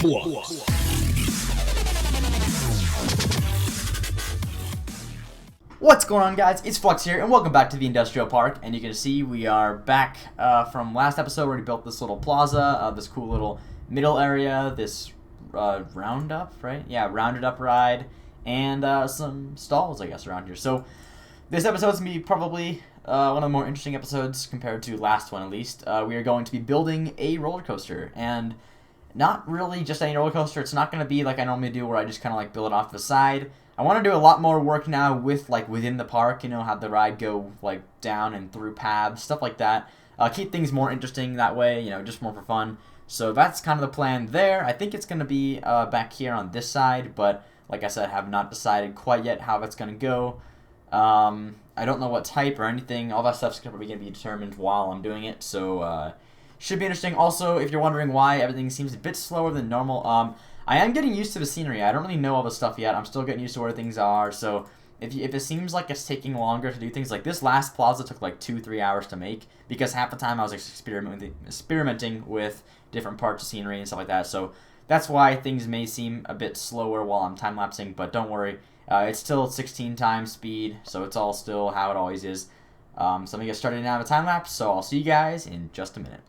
Flux. What's going on, guys? It's Flux here, and welcome back to the Industrial Park. And you can see we are back from last episode where we built this little plaza, this cool little middle area, this roundup, right? Yeah, rounded up ride, and some stalls, I guess, around here. So this episode's going to be probably one of the more interesting episodes compared to last one, at least. We are going to be building a roller coaster, and not really just any roller coaster. It's not going to be like I normally do, where I just kind of like build it off the side. I want to do a lot more work now with like within the park, you know, have the ride go like down and through paths, stuff like that. Keep things more interesting that way, you know, just more for fun. So that's kind of the plan there. I think it's going to be back here on this side, but like I said, I have not decided quite yet how that's going to go. I don't know what type or anything. All that stuff's probably going to be determined while I'm doing it, so should be interesting. Also, if you're wondering why everything seems a bit slower than normal, I am getting used to the scenery. I don't really know all the stuff yet. I'm still getting used to where things are. So if it seems like it's taking longer to do things, like this last plaza took like 2-3 hours to make, because half the time I was experimenting with different parts of scenery and stuff like that. So that's why things may seem a bit slower while I'm time-lapsing, but don't worry. It's still 16 times speed, so it's all still how it always is. So I'm going to get started now with a time-lapse, so I'll see you guys in just a minute.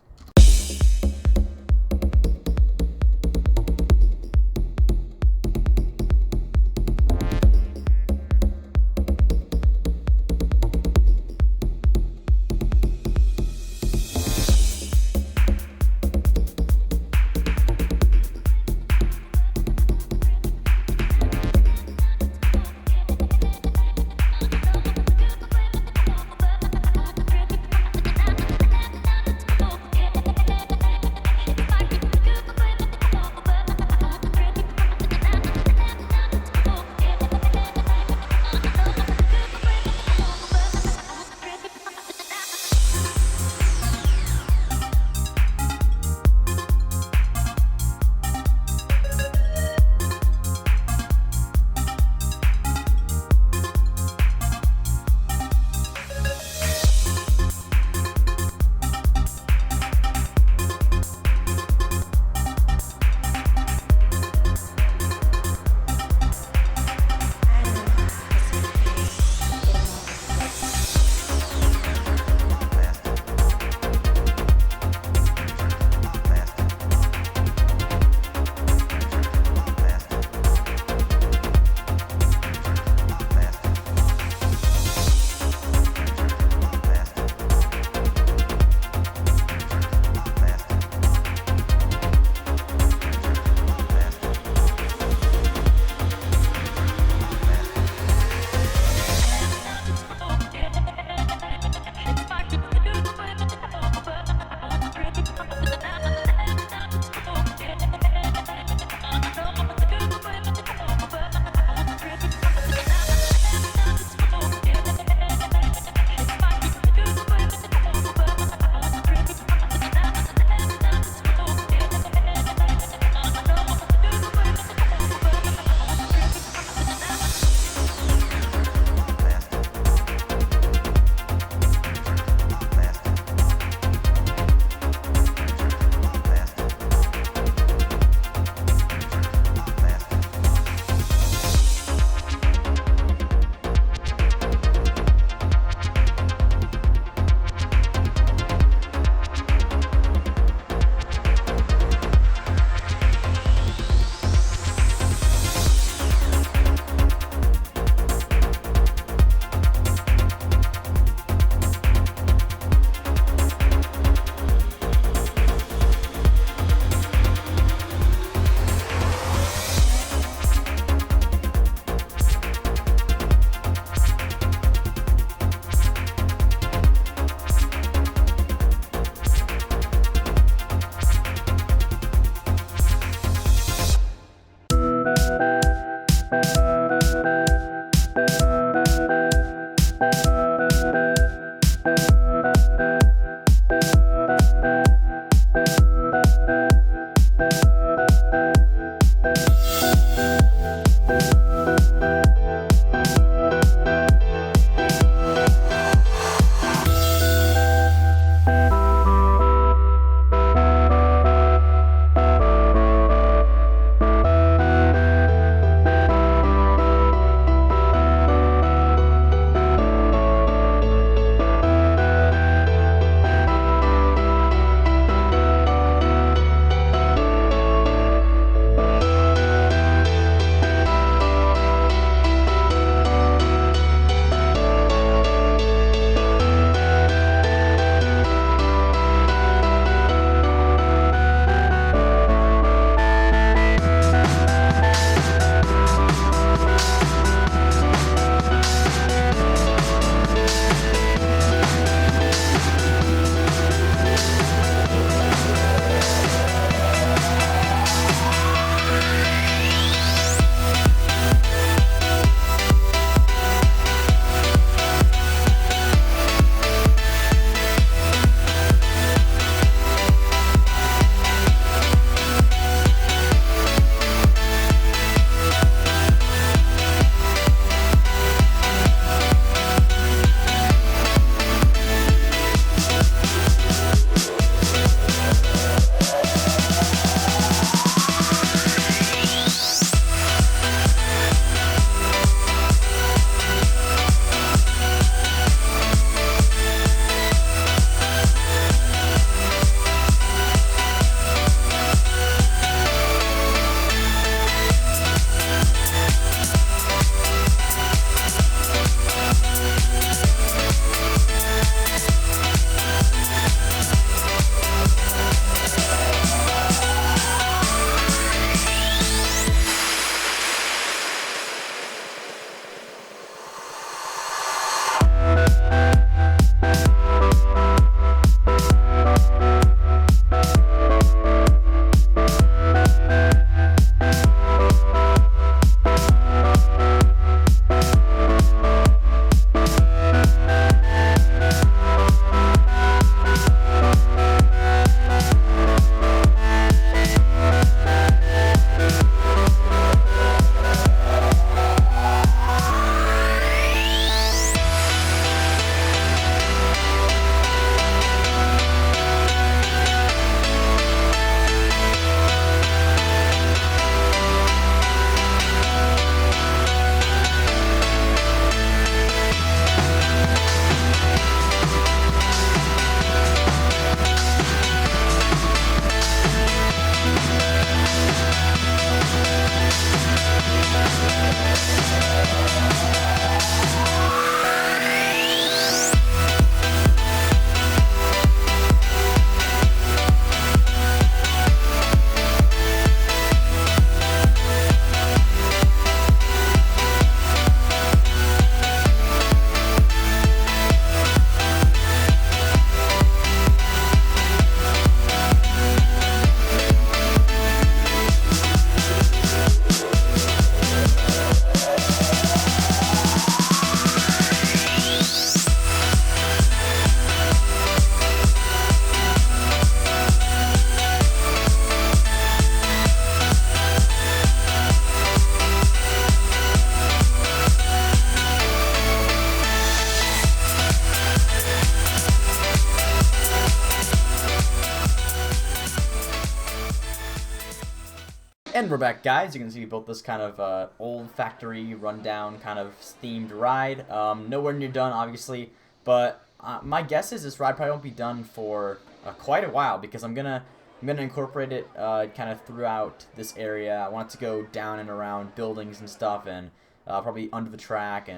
And we're back, guys. You can see we built this kind of old factory, rundown, kind of themed ride. Nowhere near done, obviously, but my guess is this ride probably won't be done for quite a while because I'm gonna incorporate it kind of throughout this area. I want it to go down and around buildings and stuff, and probably under the track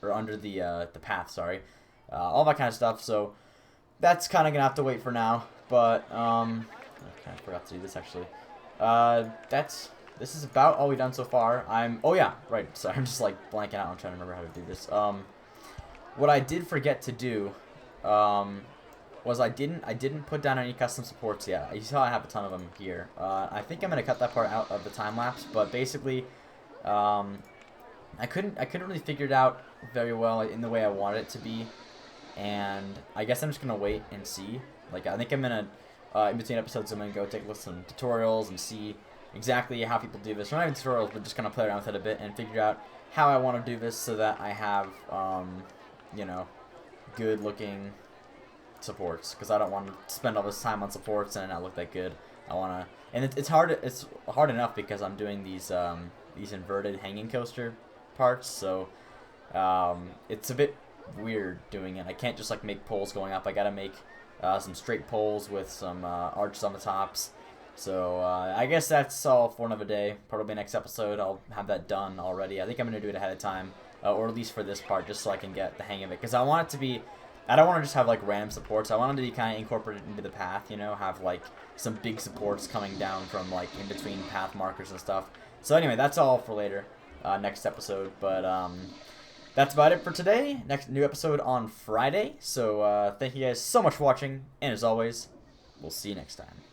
or under the path. Sorry, all that kind of stuff. So that's kind of gonna have to wait for now. But okay, I forgot to do this actually. This is about all we've done so far. Oh yeah, right. Sorry, I'm just like blanking out. I'm trying to remember how to do this. What I did forget to do, was I didn't put down any custom supports yet. You saw I have a ton of them here. I think I'm gonna cut that part out of the time lapse, but basically, I couldn't really figure it out very well in the way I wanted it to be, and I guess I'm just gonna wait and see. Like I think I'm gonna. In between episodes, I'm going to go take a look at some tutorials and see exactly how people do this. Not even tutorials, but just kind of play around with it a bit and figure out how I want to do this so that I have, you know, good-looking supports. Because I don't want to spend all this time on supports and not look that good. I want to... And it's hard enough because I'm doing these inverted hanging coaster parts, so it's a bit weird doing it. I can't just, like, make poles going up. I got to make... some straight poles with some arches on the tops. So I guess that's all for another day. Probably next episode I'll have that done already. I think I'm going to do it ahead of time. Or at least for this part, just so I can get the hang of it. Because I want it to be... I don't want to just have like random supports. I want them to be kind of incorporated into the path, you know? Have like some big supports coming down from like in between path markers and stuff. So anyway, that's all for later. Next episode. But that's about it for today. Next new episode on Friday. So thank you guys so much for watching. And as always, we'll see you next time.